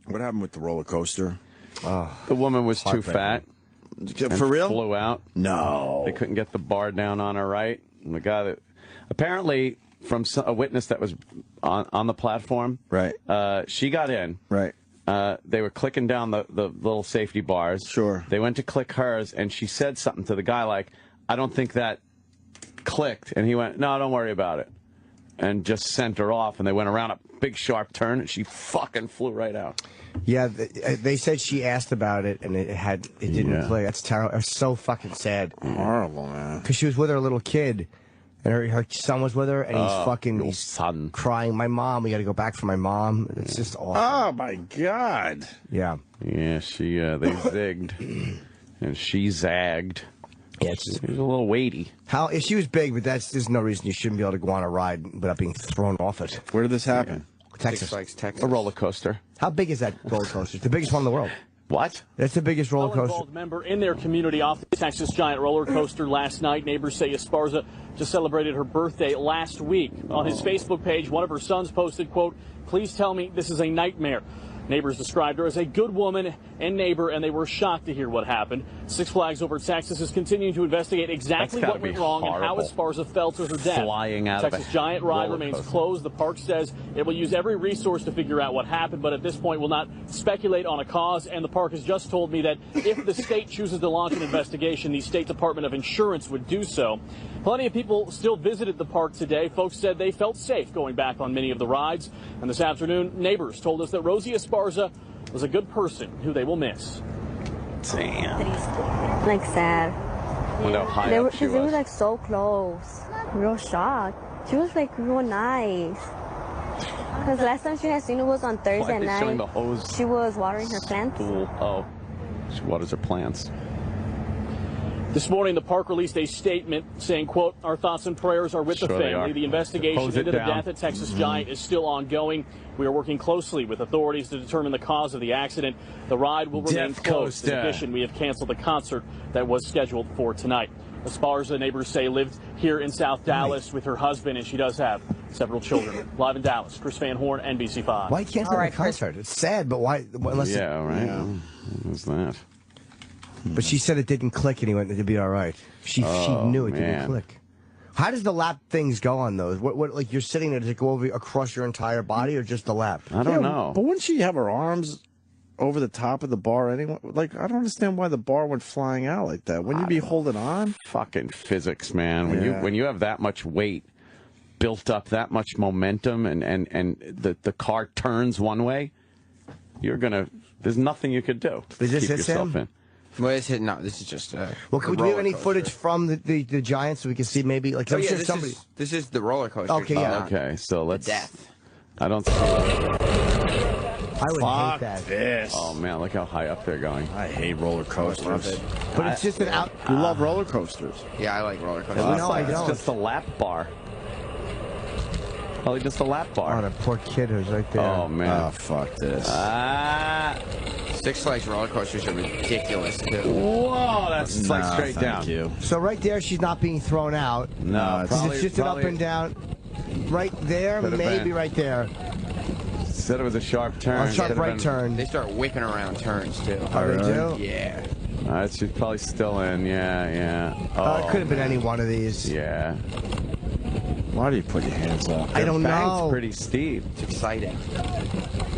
What happened with the roller coaster? The woman was too fat. For real? Flew out. No. They couldn't get the bar down on her right. And the guy that apparently from a witness that was on the platform. Right. She got in. Right. They were clicking down the little safety bars. Sure. They went to click hers, and she said something to the guy like, "I don't think that clicked." And he went, "No, don't worry about it," and just sent her off. And they went around a big sharp turn, and she fucking flew right out. Yeah, they said she asked about it, and it didn't click. That's terrible. It's so fucking sad. Horrible, man. Because she was with her little kid, and her son was with her, and he's crying. My mom, we got to go back for my mom. It's just awful. Oh my God. Yeah. Yeah, they zigged, and she zagged. Yeah, she was a little weighty. If she was big, but there's no reason you shouldn't be able to go on a ride without being thrown off it. Where did this happen? Texas. A roller coaster. How big is that roller coaster? It's the biggest one in the world. What? That's the biggest roller coaster. Well-involved member in their community off the Texas Giant roller coaster last night. Neighbors say Esparza just celebrated her birthday last week. On his Facebook page, one of her sons posted, quote, "Please tell me this is a nightmare." Neighbors described her as a good woman and neighbor, and they were shocked to hear what happened. Six Flags Over Texas is continuing to investigate exactly what went wrong and how Esparza fell to her death. Flying out of a Texas Giant ride remains closed. The park says it will use every resource to figure out what happened, but at this point will not speculate on a cause. And the park has just told me that if the state chooses to launch an investigation, the State Department of Insurance would do so. Plenty of people still visited the park today. Folks said they felt safe going back on many of the rides. And this afternoon, neighbors told us that Rosie Esparza was a good person who they will miss. Damn. Like sad. Wonder how high up she was. They were like so close. Real shocked. She was like real nice. Because last time she had seen it was on Thursday night. Showing the hose. She was watering her plants. Oh, she waters her plants. This morning, the park released a statement saying, quote, "Our thoughts and prayers are with the family. The investigation into the death at Texas Giant is still ongoing. We are working closely with authorities to determine the cause of the accident. The ride will remain closed. In addition, we have canceled the concert that was scheduled for tonight." Esparza, neighbors say, lived here in South Dallas with her husband, and she does have several children. Live in Dallas, Chris Van Horn, NBC5. Why cancel the concert? It's sad, but why? Unless What was that? But she said it didn't click, and he went, "It'd be all right." She knew it didn't click. How does the lap things go on those? What like you're sitting there, does it go over across your entire body, or just the lap? I don't know. But wouldn't she have her arms over the top of the bar anyway? Like, I don't understand why the bar went flying out like that. Wouldn't you be holding on? Fucking physics, man. When you have that much weight built up, that much momentum, and the car turns one way, there's nothing you could do to keep yourself in. Well, no, this is just. Well, could we have any footage from the Giants so we can see maybe like? I'm sure somebody. This is the roller coaster. Okay, yeah. Okay, so let's. Death. I don't see. I would hate that. This. Oh man, look how high up they're going. I hate roller coasters. But it's just an out. You love roller coasters. Yeah, I like roller coasters. It's just a lap bar. Probably just a lap bar. Oh, the poor kid who's right there. Oh man. Oh fuck this. Six Flags roller coasters are ridiculous too. Whoa, that's like straight down. You. So right there, she's not being thrown out. No, it's just an up and down. Right there, maybe right there. Said it was a sharp turn. A sharp right turn. They start whipping around turns too. Oh, they do? Yeah. She's probably still in. Yeah. Oh, it could have been any one of these. Yeah. Why do you put your hands up? I don't know. It's pretty steep. It's exciting.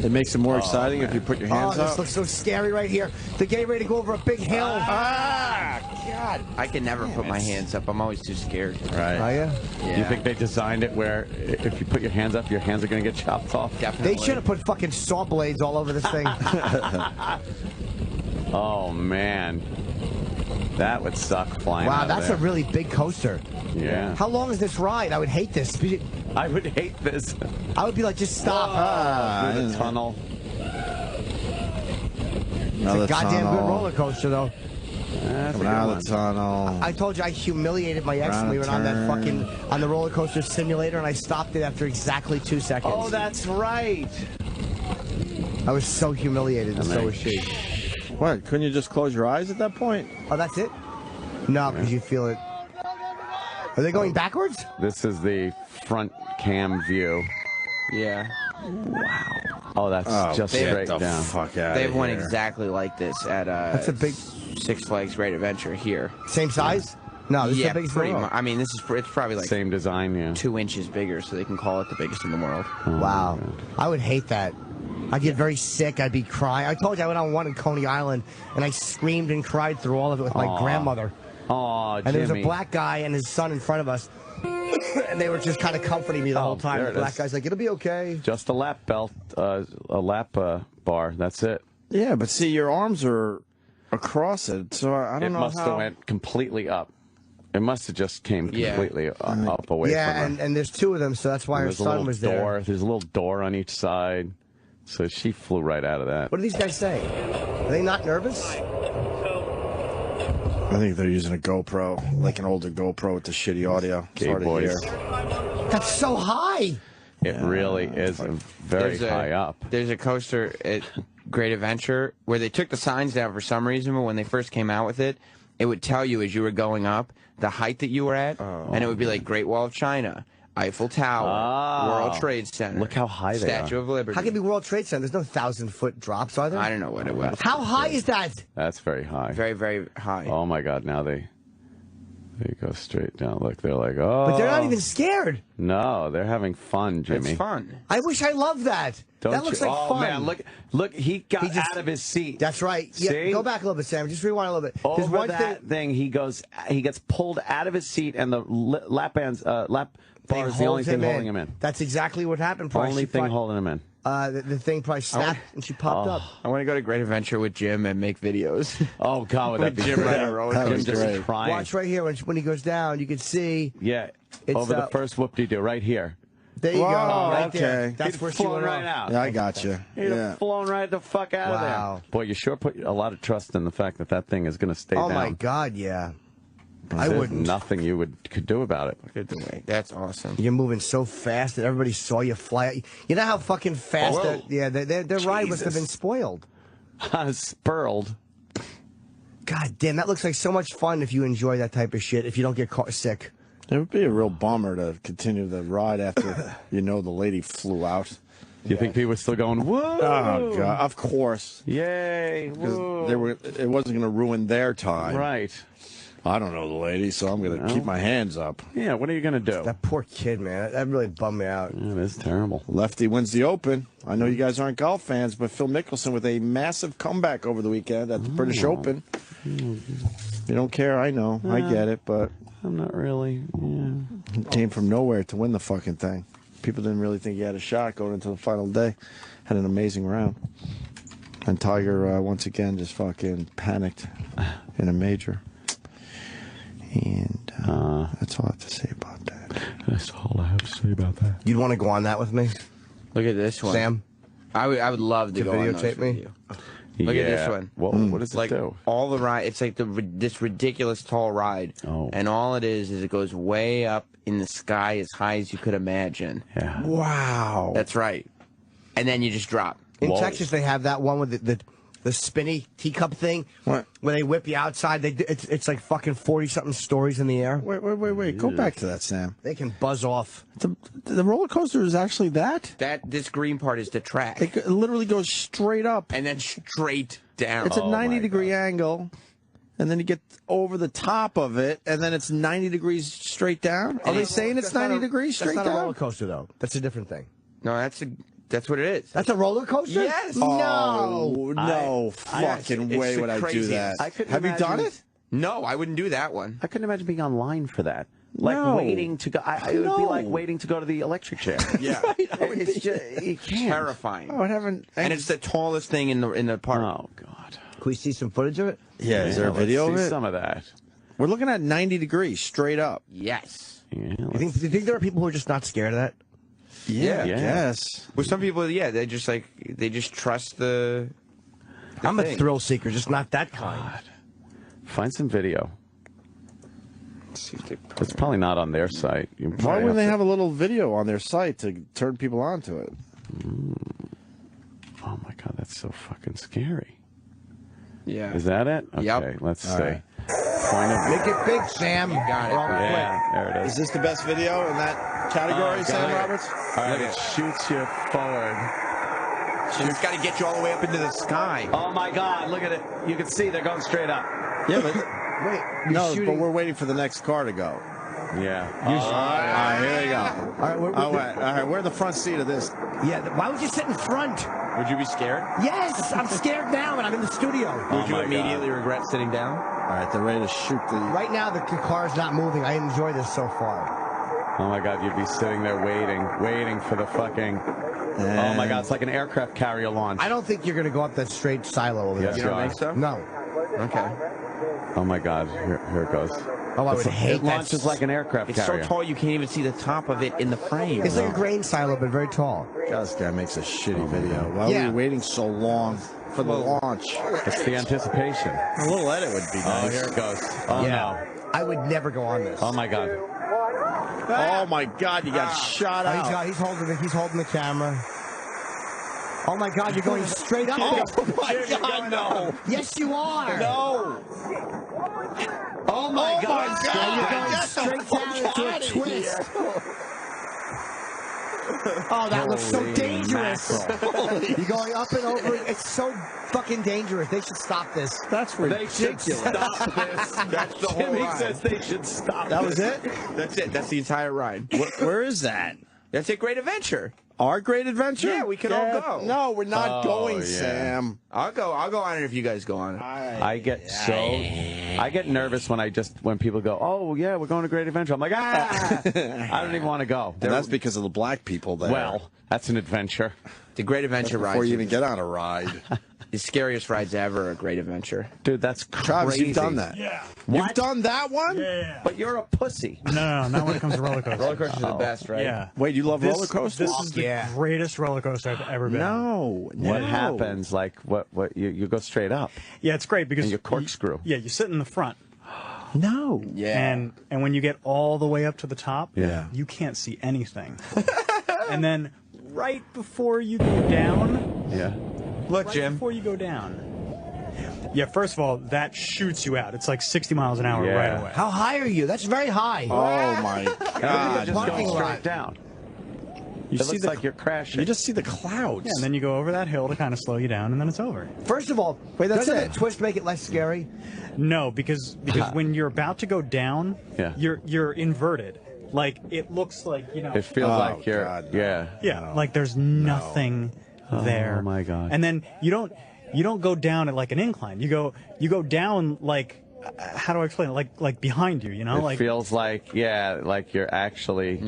It makes it more exciting if you put your hands up. This looks so scary right here. They're getting ready to go over a big hill. God. I can never put my hands up. I'm always too scared. Right. Are you? Yeah. You think they designed it where if you put your hands up, your hands are going to get chopped off? Definitely. They should have put fucking saw blades all over this thing. Oh, man. That would suck flying Wow, out that's there. a really big coaster. Yeah. How long is this ride? I would hate this. I would hate this. I would be like, just stop. Through the tunnel. It's a goddamn good roller coaster, though. Coming out of the tunnel. I told you I humiliated my ex when we went on that on the roller coaster simulator, and I stopped it after exactly 2 seconds. Oh, that's right. I was so humiliated, and so was she. What? Couldn't you just close your eyes at that point? Oh, that's it? No, because you feel it. Are they going backwards? This is the front cam view. Yeah. Wow. Oh, that's just straight the down. Fuck out They have one here. exactly like this at That's a big Six Flags Great Adventure here. same size. No, this is Yeah, the biggest pretty in the much. world. I mean, it's probably like Same design, yeah. 2 inches bigger, so they can call it the biggest in the world. Wow. I would hate that. I'd get very sick. I'd be crying. I told you I went on one in Coney Island, and I screamed and cried through all of it with my grandmother. Oh, Jimmy. And there was a black guy and his son in front of us, and they were just kind of comforting me the whole time. The black guy's like, "It'll be okay." Just a lap belt, a lap bar. That's it. Yeah, but see, your arms are across it, so I don't know how. It must have went completely up. It must have just came completely up away from her. and there's two of them, so that's why her There's a son little was door. there. There's a little door on each side, so she flew right out of that. What do these guys say? Are they not nervous? I think they're using a GoPro, like an older GoPro with the shitty audio. It's Okay, hard to boys. hear. That's so high. It really is very high up. There's a coaster at Great Adventure where they took the signs down for some reason, but when they first came out with it, it would tell you as you were going up the height that you were at, and it would be like Great Wall of China, Eiffel Tower, World Trade Center. Look how high they Statue are. of Liberty. How can it be World Trade Center? There's no 1,000-foot drops, are there? I don't know what it was. How high is that? That's very high. Very, very high. Oh my God! Now they go straight down. Look, they're like, oh. But they're not even scared. No, they're having fun, Jimmy. It's fun. I wish I loved that. Don't that looks you? like Oh fun. man, look! He got He just- out of his seat. That's right. Yeah, See? go back a little bit, Sam. Just rewind a little bit. There's Over one that thing, he gets pulled out of his seat, and the lap bar is the only thing holding him in. That's exactly what happened. Probably. Only thing holding him in. The thing probably snapped and she popped up. I want to go to Great Adventure with Jim and make videos. Oh God, would that be Jim great? ride a roller That Jim was just great. crying. Watch right here when he goes down. You can see. Yeah, It's, over the first whoop-de-doo, right here. There you go. Whoa, Right there. okay. That's He'd where she flown went right off. out. Yeah, I got you. He'd have flown right the fuck out Wow. of there. Boy, you sure put a lot of trust in the fact that that thing is going to stay Oh down. my God, yeah. I There's wouldn't. nothing you could do about it. Good way. That's awesome. You're moving so fast that everybody saw you fly. You know how fucking fast Whoa. their ride must have been Jesus. spoiled. Spurled. God damn, that looks like so much fun if you enjoy that type of shit, if you don't get sick. It would be a real bummer to continue the ride after you know the lady flew out. Do you think people were still going, whoa? Oh God! Of course, Yay. because Whoa. it wasn't going to ruin their time. Right. I don't know the lady, so I'm going to keep my hands up. Yeah, what are you going to do? That poor kid, man. That really bummed me out. It is terrible. Lefty wins the Open. I know you guys aren't golf fans, but Phil Mickelson with a massive comeback over the weekend at the British Open. You don't care, I know. I get it, but I'm not really. Yeah. he came from nowhere to win the fucking thing. People didn't really think he had a shot going into the final day. Had an amazing round. And Tiger, once again, just fucking panicked in a major. And that's all I have to say about that. That's all I have to say about that. You'd want to go on that with me, Look at this one. Sam? I would love to go on those videotape me? with you. Look at this one. Well, what does Like it do? all the ride, it's like this ridiculous tall ride, and all it is it goes way up in the sky as high as you could imagine. Yeah. Wow. That's right, and then you just drop. In Whoa. Texas, they have that one with the spinny teacup thing. What? When they whip you outside, it's like fucking 40-something stories in the air. Wait. Go back to that, Sam. They can buzz off. The roller coaster is actually that? This green part is the track, It literally goes straight up. and then straight down. It's a 90-degree angle, and then you get over the top of it, and then it's 90 degrees straight down? Are they saying it's 90 degrees straight That's not a roller down? coaster, though. That's a different thing. No, that's what it is. That's a roller coaster? Yes. No. Oh, no fucking it's way the would I do craziest. that. I couldn't Have you done imagine- it? No, I wouldn't do that one. I couldn't imagine being online for that. Like No. waiting to go. It would be like waiting to go to the electric chair. Yeah, It's just, you can't. terrifying. Oh, I haven't. And it's the tallest thing in the park. Oh God. Can we see some footage of it? Yeah, is there a let's video see of it? some of that. We're looking at 90 degrees straight up. Yes. Yeah. Do you think there are people who are just not scared of that? Yeah, Yeah. I guess. Well, some people, they just trust the I'm thing. a thrill seeker, just not that kind. Find some video. Let's see if they put It's probably not on their site. You Why probably wouldn't they to- have a little video on their site to turn people on to it? Oh my God, that's so fucking scary. Yeah. Is that it? Okay, Yep. let's All see. right. Point of Make it big, Sam. You got it. Yeah, there it Is is. this the best video in that category, Oh, Sam God. Roberts? All right, it shoots you forward. It's got to get you all the way up into the sky. Oh my God! Look at it. You can see they're going straight up. Yeah, but wait, but we're waiting for the next car to go. Yeah. All right, here we go. All right, we're in the front seat of this. Yeah, why would you sit in front? Would you be scared? Yes, I'm scared now, and I'm in the studio. Would you immediately regret sitting down? All right, they're ready to shoot the... Right now, the car's not moving. I enjoy this so far. Oh my God, you'd be sitting there waiting for the fucking... Oh my God, it's like an aircraft carrier launch. I don't think you're going to go up that straight silo over there. Yes, You don't think so? No. Okay. Oh my God, here it goes. Oh, I would hate It that. launches like an aircraft It's carrier. so tall you can't even see the top of it in the frame. It's like a grain silo, but very tall. God, this guy makes a shitty video. Why are we waiting so long for the launch? It's the anticipation. A little edit would be nice. Oh, here it goes. Oh no. I would never go on this. Oh my God. Oh my God, you got shot out. He's holding the camera. Oh my God, you're going straight up. Oh my God, no. Yes, you are. No. Oh my God. You're going straight down into a twist. Oh, that looks so dangerous. You're going up and over. It's so fucking dangerous. They should stop this. That's ridiculous. They should stop this. That's the whole Jimmy ride. says they should stop. That was it? That's it. That's the entire ride. Where is that? That's a great adventure. Our great adventure? Yeah, we can all go. No, we're not going, yeah. Sam. I'll go on it if you guys go on it. I get nervous when people go, oh yeah, we're going to Great Adventure. I'm like, I don't even want to go. And that's because of the black people there. Well, that's an adventure. The Great Adventure ride. Before you even get on a ride. The scariest rides ever, a Great Adventure. Dude, that's crazy. Travis, you've done that. Yeah. You've done that one? Yeah. But you're a pussy. No, not when it comes to roller coasters. Roller coasters are the best, right? Yeah. Wait, you love roller coasters? This is the greatest roller coaster I've ever been. No. What happens? Like, what you go straight up. Yeah, it's great because And you corkscrew. You sit in the front. No. Yeah. And when you get all the way up to the top, Yeah. you can't see anything. And then right before you go down, Yeah. Look, right Jim. before you go down. Yeah, first of all, that shoots you out. It's like 60 miles an hour Yeah. right away. How high are you? That's very high. Oh, my God. Just parking going lot. straight down. You It see looks like you're crashing. You just see the clouds. Yeah, and then you go over that hill to kind of slow you down, and then it's over. First of all, Wait, that's doesn't it? the twist make it less scary? No, because when you're about to go down, Yeah. you're inverted. Like it looks like It feels like you're. God, no. Yeah. Yeah, like there's nothing there. Oh, my God. And then you don't go down at like an incline. You go down like how do I explain it? Like behind you, you know? It like feels like like you're actually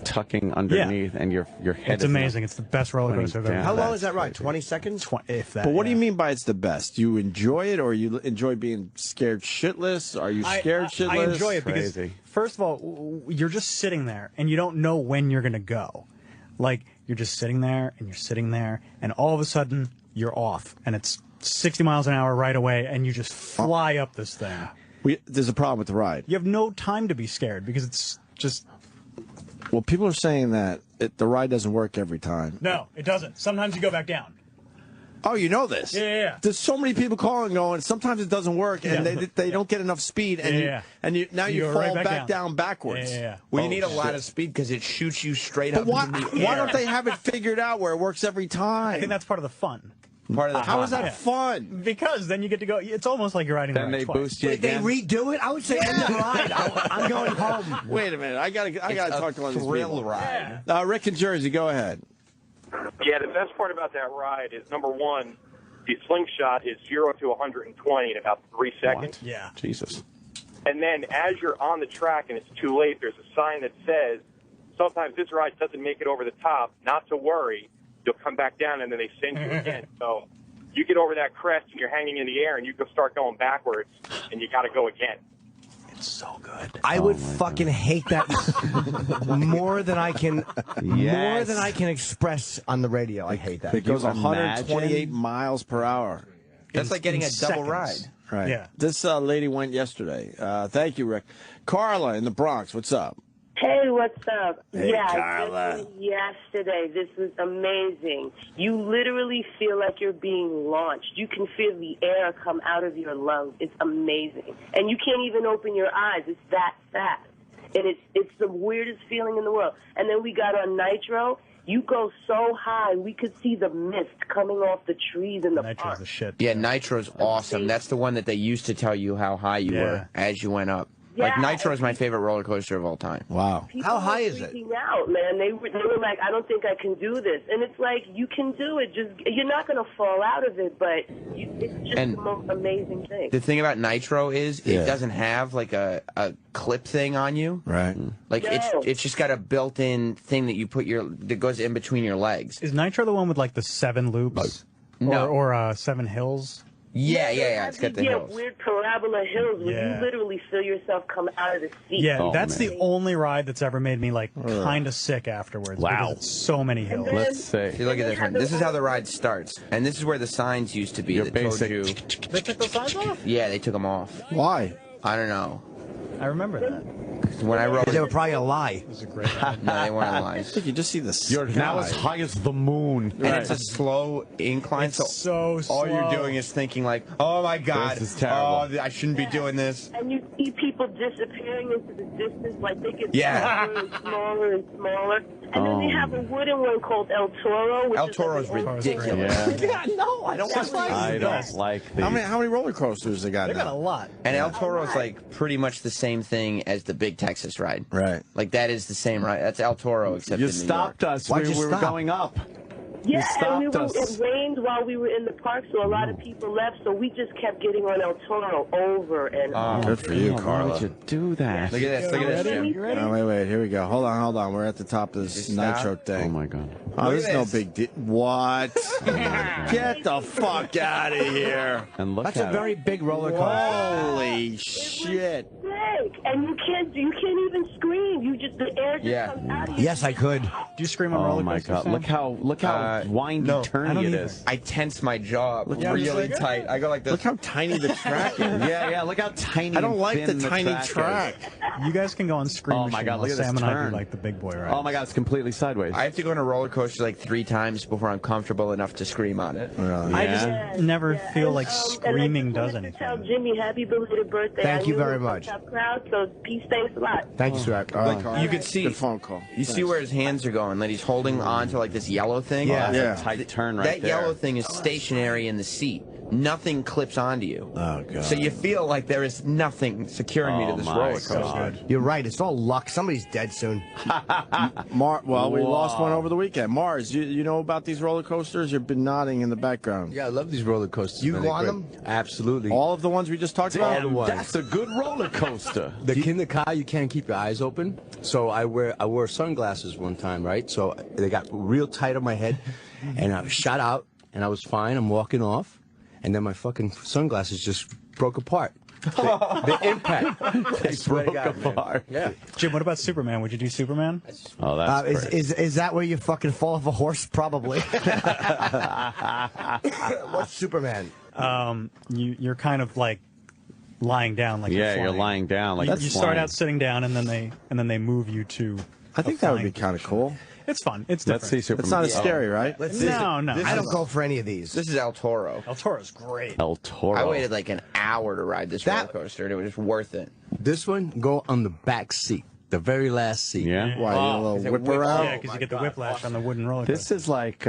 tucking underneath, and your head. it's is amazing. It's the best roller coaster I've ever down. How been. long is that ride? 20 seconds? If that. But what do you yeah. mean by it's the best? Do you enjoy it, or you enjoy being scared shitless? Are you scared shitless? I enjoy it because Crazy. first of all, you're just sitting there and you don't know when you're gonna go. Like you're just sitting there and you're sitting there, and all of a sudden you're off, and it's 60 miles an hour right away, and you just fly up this thing. There's a problem with the ride. You have no time to be scared because it's just. Well, people are saying that the ride doesn't work every time. No, it doesn't. Sometimes you go back down. Oh, you know this? Yeah. There's so many people calling, going. Sometimes it doesn't work, and they don't get enough speed, and now you go fall right back down backwards. Yeah. Well, you need a lot of speed because it shoots you straight But up why, into the air. why don't they have it figured out where it works every time? I think that's part of the fun. Part of the How is that Yeah. fun? Because then you get to go. It's almost like you're riding the Then ride they twice. boost you Wait, they again. redo it? I would say end the ride. I'm going home. Wait a minute, I gotta talk to one of these thrill people. ride. Rick in Jersey, go ahead. Yeah, the best part about that ride is, number one, the slingshot is 0 to 120 in about 3 seconds. Yeah. Jesus. And then as you're on the track and it's too late, there's a sign that says, sometimes this ride doesn't make it over the top. Not to worry. You'll come back down, and then they send you again. So you get over that crest, and you're hanging in the air, and you go start going backwards, and you got to go again. It's so good. I would fucking hate that more than I can more than I can express on the radio. I hate that. It goes you 128 imagine? miles per hour. That's like getting in a double seconds. ride. Right. Yeah. This lady went yesterday. Thank you, Rick. Carla in the Bronx, what's up? Hey, what's up? Hey, yeah, Carla. this was yesterday. This was amazing. You literally feel like you're being launched. You can feel the air come out of your lungs. It's amazing. And you can't even open your eyes. It's that fast. And it's the weirdest feeling in the world. And then we got on Nitro, You go so high, we could see the mist coming off the trees in the Nitro's park. the shit. Yeah, Nitro's awesome. That's the one that they used to tell you how high you were as you went up. Like, Yeah, Nitro is my favorite roller coaster of all time. Wow. People How high were is it? freaking out, man. They were like, I don't think I can do this. And it's like, you can do it. Just you're not going to fall out of it, but it's just the most amazing thing. The thing about Nitro is it doesn't have like a clip thing on you. Right. Like it's just got a built-in thing that you put that goes in between your legs. Is Nitro the one with like the 7 loops? No. Or 7 hills? Yeah. It's got the hills. Weird parabola hills where Yeah. you literally feel yourself come out of the seat. Yeah, that's the only ride that's ever made me like kind of sick afterwards. Wow. Because it's so many hills. Let's see. See, look at this one. This is how the ride starts, and this is where the signs used to be. Your that basic. told you. They took those signs off? Yeah, they took them off. Why? I don't know. I remember that. When I rode, They were probably a lie. It was a great ride. no, they weren't lies. You just see the You're now as high as the moon. And it's a slow incline, It's so all you're slow. doing is thinking like, oh my god, This is terrible. oh, I shouldn't be doing this. And you see people disappearing into the distance, like they get Yeah. smaller and smaller and smaller. And then they have a wooden one called El Toro. Which El is Toro's like the only- ridiculous. Yeah. No, I don't like I don't like these. How many roller coasters they got They now? got a lot. And El Toro's like pretty much the same thing as the Big Texas ride. Right. Like that is the same ride. That's El Toro except You in New stopped York. us. Why'd We you were stop? going up. Yeah, stopped and us. it rained while we were in the park, so a lot of people left. So we just kept getting on El Toro over and over. Good for you, Why Carla. would you do that? Look at this. Look at this, Jim. Oh, wait. Here we go. Hold on. We're at the top of this Just stop. Nitro Oh thing. my god. Oh, Look this at is no this. big deal. What? Get the fuck out of here. And look That's at a very big roller coaster. Holy shit. Sick. And you can't even scream. You just the air just Yeah. comes out of you. Yes, I could. Do you scream on Oh roller my coasters? god. Sam? Look how windy no, I turny don't it either. is. I tense my jaw really tight. I go like this. Look how tiny the track is. Yeah. Look how tiny. I don't and like the thin tiny track is. track. You guys can go on Scream Oh my Machine God, while look at this Sam and I turn. do like the big boy ride. Oh my god, it's completely sideways. I have to go on a roller coaster like 3 times before I'm comfortable enough to scream on it. I just never feel like And screaming I does just wanted to tell anything. Jimmy happy belated birthday. Thank I you knew very it was much. a tough crowd, so peace, thanks a lot. Thank you, sweetheart. Like you could see, Good phone call. you see where his hands are going. Like he's holding on to like this yellow thing. Yeah. That's a tight turn right That there. yellow thing is stationary in the seat. Nothing clips onto you. Oh, God. So you feel like there is nothing securing me to Oh, this my roller coaster. God. You're right. It's all luck. Somebody's dead soon. Well, we lost Wow. one over the weekend. Mars, you know about these roller coasters? You've been nodding in the background. Yeah, I love these roller coasters. You man. go They're on great. them? Absolutely. All of the ones we just talked about? the ones. That's a good roller coaster. The Kinderkai, you can't keep your eyes open. So I wore sunglasses one time, right? So they got real tight on my head, and I shot out, and I was fine. I'm walking off, and then my fucking sunglasses just broke apart. The impact. I swear to broke God, man. apart. Yeah. Jim, what about Superman? Would you do Superman? Oh, that's great. Is that where you fucking fall off a horse? Probably. What's Superman? You're kind of like lying down, like Yeah, you're you're flying. lying down like You you're start flying. out sitting down, and then they move you to. I think that would be kind of cool. It's fun. It's Let's see different. Superman. It's not as scary, right? No. I don't go for any of these. This is El Toro. El Toro's great. El Toro. I waited like an hour to ride this roller coaster, and it was just worth it. This one, go on the back seat, the very last seat. Yeah. Why, you a little it whip whips around? Yeah, because you get the whiplash on the wooden roller coaster. This is like.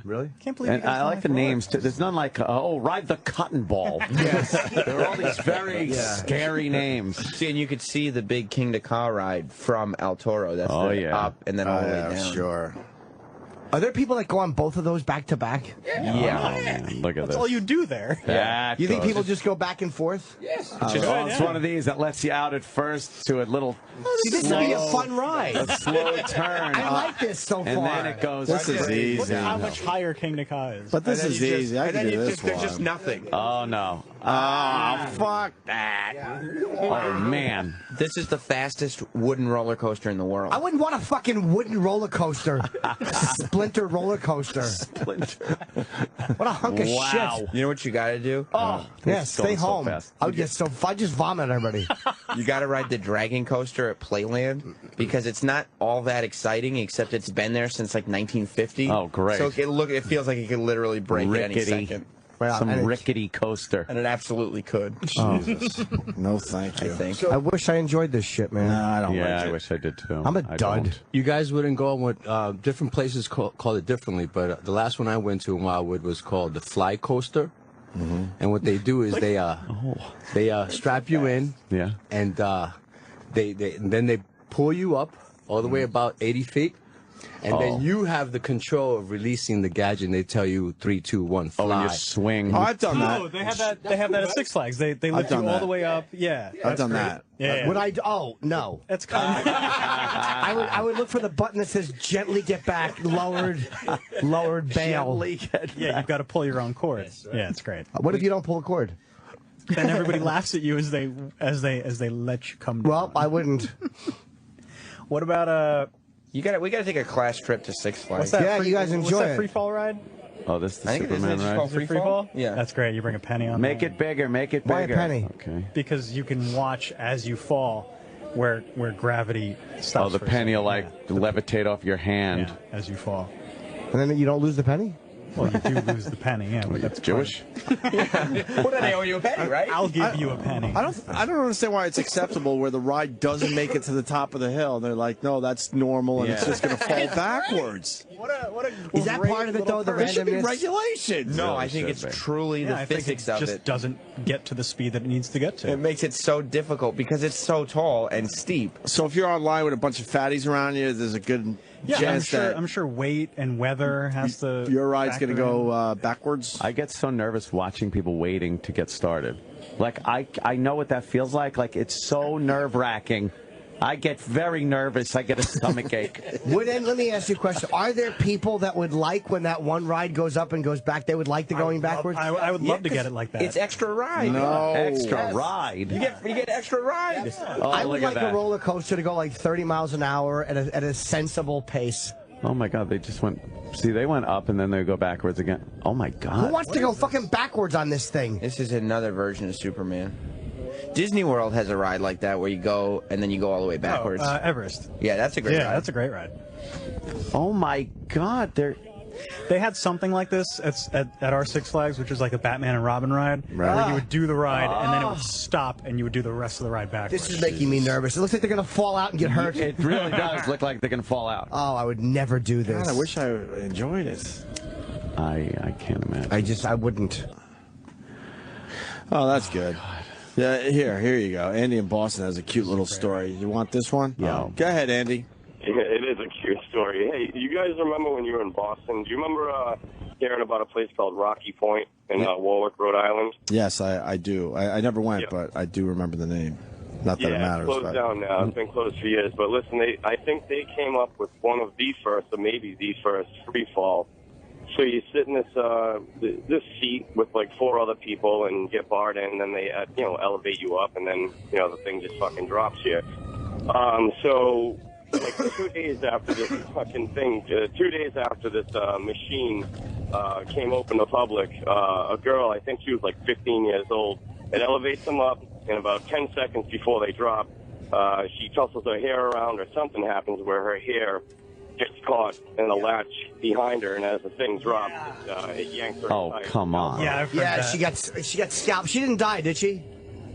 Really? Can't believe you And guys I don't like the roller names too. There's none like ride the cotton ball. Yes, there are all these very scary names. See, and you could see the big King to Ka ride from El Toro. That's Oh, the yeah. up and then all the way Yeah, down. sure. Are there people that go on both of those back to back? Oh, man, look at That's this. all you do there. That You think goes- people just go back and forth? Yes. It's one of these that lets you out at first to a little See, this would be a fun ride. a slow turn. I like this so and far. then it goes. This is crazy. easy. How much higher King to Ka is? But this is easy. I can do this There's just one. nothing. Oh no! Oh, fuck that. Oh man! This is the fastest wooden roller coaster in the world. I wouldn't want a fucking wooden roller coaster. Splinter roller coaster. What a hunk of Wow. shit. You know what you got to do? Yeah, It's stay going so home. fast. I would get so. I just vomit on everybody. You got to ride the Dragon Coaster at Playland because it's not all that exciting, except it's been there since like 1950. Oh, great. So it feels like it could literally break at any Rickety. second. Right, Some rickety coaster. And it absolutely could. Jesus. No, thank you. I think. I wish I enjoyed this shit, man. No, I don't like it. I wish I did too. I'm a I dud. don't. You guys wouldn't go with different places call it differently, but the last one I went to in Wildwood was called the Fly Coaster. Mm-hmm. And what they do is they strap you in, and then they pull you up all the way about 80 feet. And then you have the control of releasing the gadget, and they tell you 3, 2, 1, fly. Oh, and you swing. Oh, I've done that. Oh, they have that. They have that at Six Flags. They lift you all the way up. Yeah, I've done that. Yeah. Would I? Oh no. That's kind of. I would look for the button that says "gently get back," lowered bail. Yeah, you've got to pull your own cord. Yeah, it's great. What if you don't pull a cord? Then everybody laughs at you as they let you come down. Well, I wouldn't. What about we gotta take a class trip to Six Flags. What's that? Yeah, you guys enjoy What's that it. free fall ride? Oh, this is the I think Superman it's ride? called free fall. Yeah, That's great. You bring a penny on. Make there. it bigger, make it bigger. Why a penny? Okay. Because you can watch as you fall, where gravity stops. Oh, the for a penny will second. like levitate off your hand. Yeah, as you fall. And then you don't lose the penny? Well, you do lose the penny. Yeah, but That's that's Jewish? Well, then they owe you a penny, right? I'll give you a penny. I don't understand why it's acceptable where the ride doesn't make it to the top of the hill. They're like, no, that's normal, and it's just going to fall backwards. What a Is that part of it though? The There should be randomness? regulations. No, Really I think should it's be. truly the I think physics it of just it. doesn't get to the speed that it needs to get to. It makes it so difficult because it's so tall and steep. So if you're online with a bunch of fatties around you, there's a good Yeah, chance that I'm sure weight and weather has to. your ride's going to factor in. go backwards. I get so nervous watching people waiting to get started. Like, I know what that feels like. Like, it's so nerve-wracking. I get very nervous. I get a stomach ache. Let me ask you a question. Are there people that would like when that one ride goes up and goes back, they would like the going backwards? I would love to get it like that. It's extra ride. No. Extra ride. You get extra ride. Oh, I would look like at that. a roller coaster to go like 30 miles an hour at a sensible pace. Oh, my God. They just went... See, they went up, and then they go backwards again. Oh, my God. Who wants to go fucking backwards on this thing? This is another version of Superman. Disney World has a ride like that where you go and then you go all the way backwards. Everest. Yeah, that's a great ride. That's a great ride. Oh, my God. They had something like this at our Six Flags, which was like a Batman and Robin ride, where you would do the ride and then it would stop and you would do the rest of the ride backwards. This is making me nervous. It looks like they're going to fall out and get hurt. It really does look like they're going to fall out. Oh, I would never do this. God, I wish I enjoyed it. I can't imagine. I wouldn't. Oh, that's good. Yeah, here you go. Andy in Boston has a cute little story. You want this one? Yeah. Go ahead, Andy. Yeah, it is a cute story. Hey, you guys remember when you were in Boston? Do you remember hearing about a place called Rocky Point in Warwick, Rhode Island? Yes, I do. I never went, but I do remember the name. Not that it matters. It's closed down now. It's been closed for years. But listen, I think they came up with one of the first, or maybe the first, free fall. So you sit in this seat with like 4 other people and get barred in, and then they elevate you up, and then the thing just fucking drops you. So like 2 days after this fucking thing, 2 days after this machine came open to public, a girl, I think she was like 15 years old, it elevates them up, and about 10 seconds before they drop, she tussles her hair around, or something happens where her hair gets caught in the latch behind her, and as the thing drops, it yanks her. Oh, come on. Yeah, I've heard that. she got scalped. She didn't die, did she?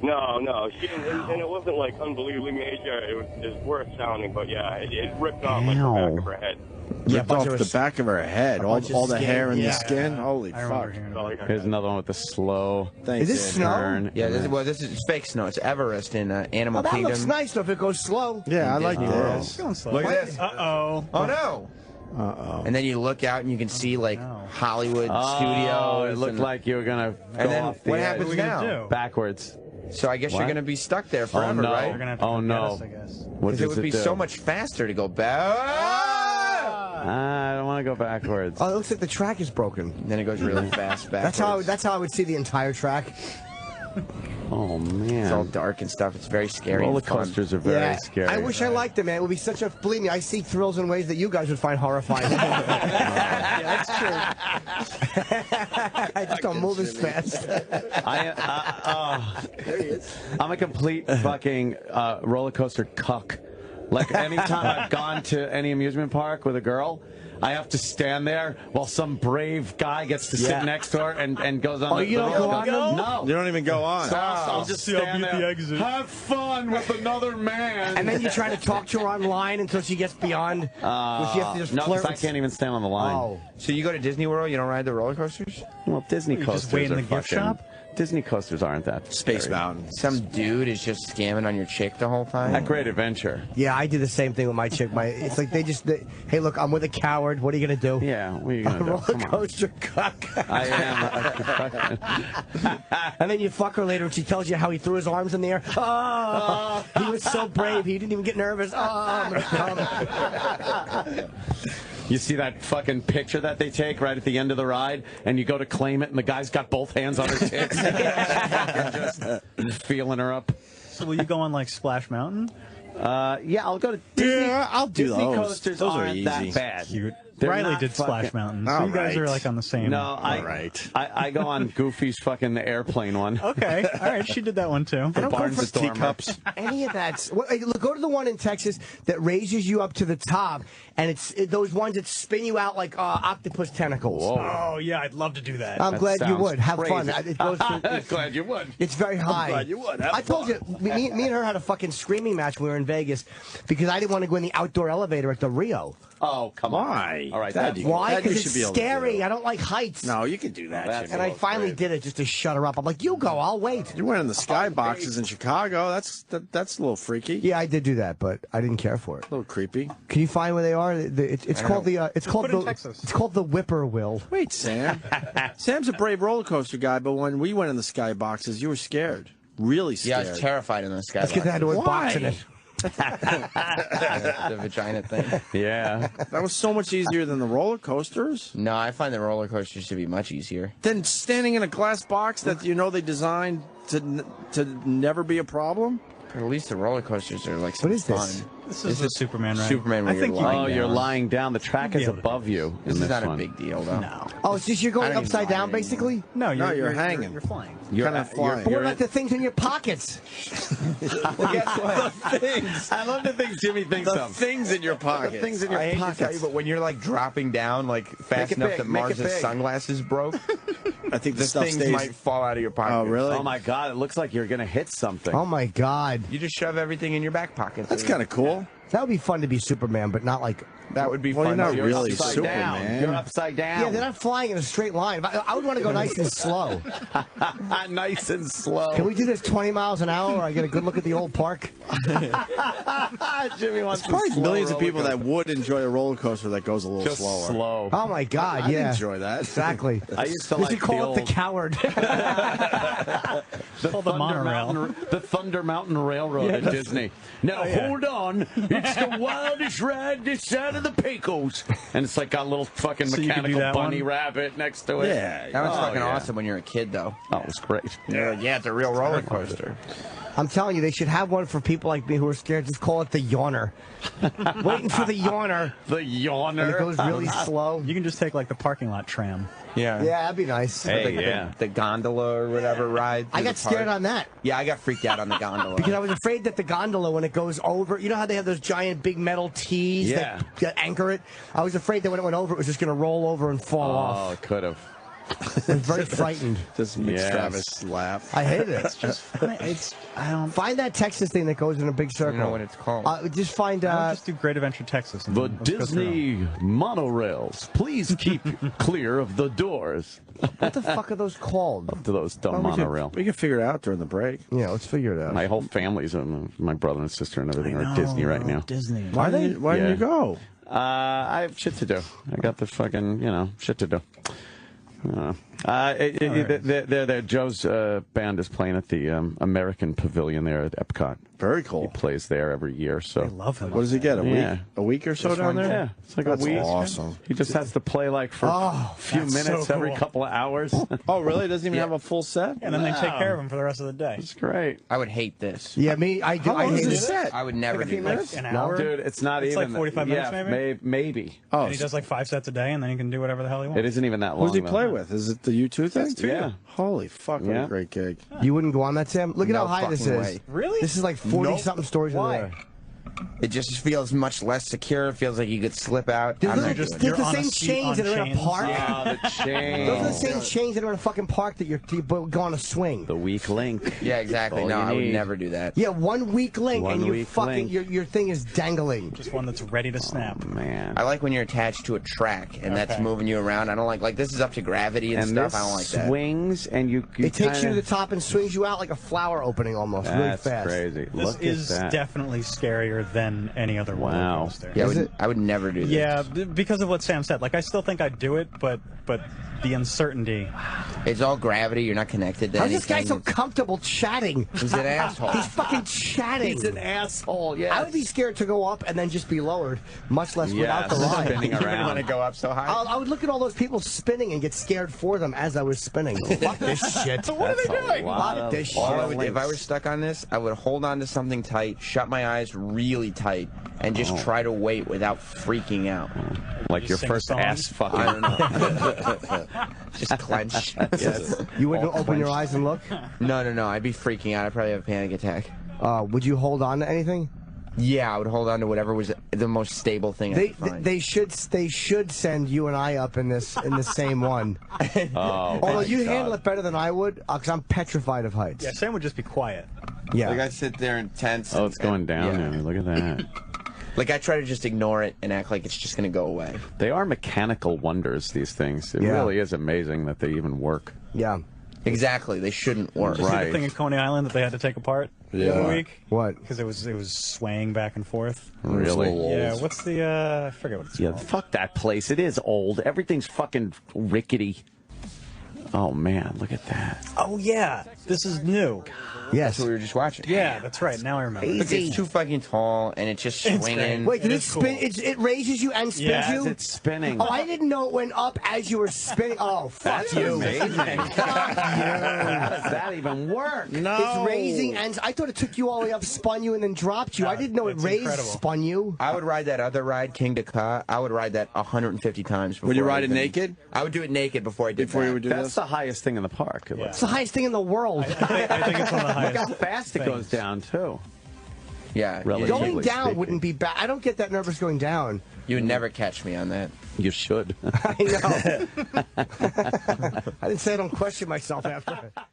No, she didn't, and it wasn't like unbelievably major. It was worth sounding, but yeah, it ripped off like the back of her head. Yeah, Ripped off the back of her head. All the skin. hair and the Yeah. skin. Holy I remember fuck. hearing about that. Here's another one with the slow Thanks, Is this Andy. snow? turn. Yeah, this is fake snow. It's Everest in Animal Oh, that Kingdom. looks nice though if it goes slow. Yeah, I like Disney World. this. Going slow. Look at this. Uh-oh. Oh no! Uh-oh. And then you look out and you can see like Hollywood Oh, studios. it looked and- like you were going to go And then off the what edge. happens What are we gonna now? do? Backwards. So I guess you're What? going to be stuck there forever, no. right? You're gonna have to Oh, come no. get us, I guess. What Because it does would be do? so much faster to go back. I don't want to go backwards. Oh, it looks like the track is broken. Then it goes really fast backwards. That's how I would see the entire track. Oh, It's all man. dark and stuff. It's very scary. Roller and fun. coasters are very scary. I wish I liked it, man. It would be such a. Believe me, I see thrills in ways that you guys would find horrifying. Yeah, that's true. I just don't move as fast. There he is. I'm a complete fucking roller coaster cuck. Like, anytime I've gone to any amusement park with a girl, I have to stand there while some brave guy gets to sit next to her and goes on. You don't go on them? No, You don't even go on. So I'll just stand there. Have fun with another man. And then you try to talk to her online until she gets beyond. You have to just no, flirt. I can't even stand on the line. Oh. So you go to Disney World, you don't ride the roller coasters? Well, Disney coasters just wait in are the gift fucking- shop? Disney coasters aren't that Space scary. Mountain. Some dude is just scamming on your chick the whole time? That Great Adventure. Yeah, I do the same thing with my chick. It's like hey, look, I'm with a coward. What are you gonna do? Yeah, what are you gonna do? Roller Come on. coaster cuck. I am. And then you fuck her later and she tells you how he threw his arms in the air. Oh, he was so brave. He didn't even get nervous. Oh, I'm gonna come. You see that fucking picture that they take right at the end of the ride, and you go to claim it, and the guy's got both hands on her tits, just feeling her up. So will you go on like Splash Mountain? Yeah, I'll go to Disney. Yeah, I'll do Disney those. coasters Those are aren't that easy. bad. Cute. They're Riley not did Splash fucking- Mountain, so you guys are like on the same. No, I go on Goofy's fucking airplane one. Okay, all right, she did that one too. The Barnstormer. Teacups. Any of that. Look, go to the one in Texas that raises you up to the top, and it's those ones that spin you out like octopus tentacles. Oh yeah, I'd love to do that. I'm glad you sounds would. Have crazy. fun. It goes to, Glad you would. it's very high. glad you would. Have I told you, me and her had a fucking screaming match when we were in Vegas because I didn't want to go in the outdoor elevator at the Rio. Oh, come on. Why? All right, That that's you- Why? that you Because should it's be able to scary. do. I don't like heights. No, you can do that. That's Jimmy. And I finally did it just to shut her up. I'm like, you go, I'll wait. You went in the skyboxes in Chicago. That's a little freaky. Yeah, I did do that, but I didn't care for it. A little creepy. Can you find where they are? It's called it's called put it in the Texas. it's called the Whippoorwill. Wait, Sam. Sam's a brave roller coaster guy, but when we went in the skyboxes, you were scared. Really Yeah, scared. I was terrified in the sky. That's because they had the word Why? box in it. The vagina thing. Yeah. That was so much easier than the roller coasters. No, I find the roller coasters to be much easier. Then standing in a glass box that you know they designed to never be a problem. But at least the roller coasters are like What some is fun. this? This is the Superman, right? Superman where I think you're lying down. You're lying down. The track is You'd be able to above you. This in is not one. a big deal, though. No. Oh, it's just you're going I don't even upside know down, anymore. basically. No, you're hanging. You're flying. You're Kinda flying. But what about the things in your pockets? Well, guess what? Things. I love the things Jimmy thinks The of. things in your pockets. The things in your I hate to tell pockets. you, but when you're like dropping down like fast it enough big, that make it Mars's big. sunglasses broke, I think the the stuff things stays. might fall out of your pocket. Oh, really? Oh my God! It looks like you're gonna hit something. Oh my God, You just shove everything in your back pocket. That's kind of cool. that would be fun to be Superman, but not like. That would be Well, fun. you're not too. really upside Superman. down. You're upside down. Yeah, they're not flying in a straight line. I would want to go nice and slow. Nice and slow. Can we do this 20 miles an hour? Where I get a good look at the old park. Jimmy wants Probably slow millions of roller people that would enjoy a roller coaster that goes a little just slower. slow. Oh my God, I'd yeah, enjoy that. exactly. I used to We like should call the it old, the coward. Called the monorail. the Thunder Mountain Railroad at Disney. Now hold on, it's the wildest ride this side of the Pecos, and it's like got a little fucking So you could do mechanical that bunny one? rabbit next to it. Yeah. That was Oh, fucking yeah. awesome when you're a kid, though. Oh, it was great. Yeah, it's a real roller coaster. I'm telling you, they should have one for people like me who are scared. Just call it the yawner. Waiting for the yawner. The And yawner. it goes really slow. You can just take like the parking lot tram. Yeah. Yeah, that'd be nice. Hey, yeah. The gondola or whatever ride. I through got the park. scared on that. Yeah, I got freaked out on the gondola. Because I was afraid that the gondola, when it goes over, you know how they have those giant big metal T's that anchor it? I was afraid that when it went over, it was just going to roll over and fall Oh, off. it could have. I was very frightened. This makes Yes. Travis laugh. I hate it. I don't. Find that Texas thing that goes in a big I circle. don't know what it's called. Just find. I'll just do Great Adventure Texas. and The let's go through Disney monorails. Please keep clear of the doors. what the fuck are those called? To those dumb monorail. We can figure it out during the break. Yeah, let's figure it out. My whole family's, my brother and sister and everything them. are I at Disney know, right now. Disney. Why didn't you go? I have shit to do. I got the fucking, shit to do. They're Joe's band is playing at the American Pavilion there at Epcot. Very He cool. plays there every year. So I love him. What does he get? A Yeah. week? A week or so down there? yeah, it's like That's a week. awesome. He just has to play like for a few that's minutes so every cool. couple of hours. Oh, really? Doesn't even have a full set? And then they take care of him for the rest of the day. It's great. I would hate this. Yeah, me. I do. How I long is hate this it. set? I would never do this. An hour. Dude, it's not It's even like 45 minutes, yeah, maybe? maybe. Oh, And he does like 5 sets a day, and then he can do whatever the hell he wants. It isn't even that long. who does he though. play with? Is it the U2 thing? Yeah. Holy fuck, what Yeah. a great gig. You wouldn't go on that, Sam? Look at No how high this fucking is. way. Really? This is like 40 something stories in Why? there. It just feels much less secure. It feels like you could slip out. They're I'm not the doing it. same chains that are in a park. Yeah, the chains. Those are the same chains that are in a fucking park that you go on a swing. The weak link. Yeah, exactly. No, I would never do that. Yeah, one weak link One and you weak fucking link. your thing is dangling. Just one that's ready to snap. Man. I like when you're attached to a track and that's moving you around. I don't like this is up to gravity and stuff. This I don't like that. swings and you It takes you to kinda- the top and swings you out like a flower opening almost, really That's fast. crazy. This Look is at that. definitely scarier than any other roller coaster. Yeah, I would never do this. Yeah, because of what Sam said. Like, I still think I'd do it, but the uncertainty. It's all gravity. You're not connected to How's anything. this guy so comfortable chatting? He's an asshole. He's fucking chatting. He's an asshole, yeah. I would be scared to go up and then just be lowered, much less without the ride. spinning You wouldn't around. want to go up so high. I would look at all those people spinning and get scared for them as I was spinning. Fuck this shit. What are they doing? Fuck this shit. If I was stuck on this, I would hold on to something tight, shut my eyes really tight, and just try to wait without freaking out. Like your sing first songs? ass fucking. I don't know. Just clench. Yes. You wouldn't open your eyes and look? No. I'd be freaking out. I'd probably have a panic attack. Would you hold on to anything? Yeah, I would hold on to whatever was the most stable thing I could find. They should send you and I up in the same one. Although you handle it better than I would, because I'm petrified of heights. Yeah, Sam would just be quiet. Yeah. Like I sit there and tense. Oh, it's going down yeah. there. Look at that. Like I try to just ignore it and act like it's just going to go away. They are mechanical wonders, these things. It Yeah. really is amazing that they even work. Yeah. Exactly. They shouldn't work. Did you see Right. the thing at Coney Island that they had to take apart the Yeah. other week? What? Because it was swaying back and forth. Really? Yeah. What's the I forget what it's Yeah, called. fuck that place. It is old. Everything's fucking rickety. Oh, man, look at that. Oh yeah, this is new. Yes. That's what we were just watching. Yeah, that's right. Now I remember. Look, it's too fucking tall and it's just It's swinging. great. Wait, did It it is spin? cool. It raises you and spins Yes, you? It's spinning. Oh, I didn't know it went up as you were spinning. Oh, fuck That's you. amazing. How does that even work? No. It's raising, and I thought it took you all the way up, spun you, and then dropped you. I didn't know it That's raised, incredible. spun you. I would ride that other ride, King to Ka. I would ride that 150 times before. Would you I ride it even- naked? I would do it naked before I did Before that. you would do That's this? the highest thing in the park. Yeah. It's the highest thing in the world. I think it's one of the Look highest. how fast it goes down, too. Yeah. Relatively Going down speaking. wouldn't be bad. I don't get that nervous going down. You would never catch me on that. You should. I know. I didn't say I don't question myself after.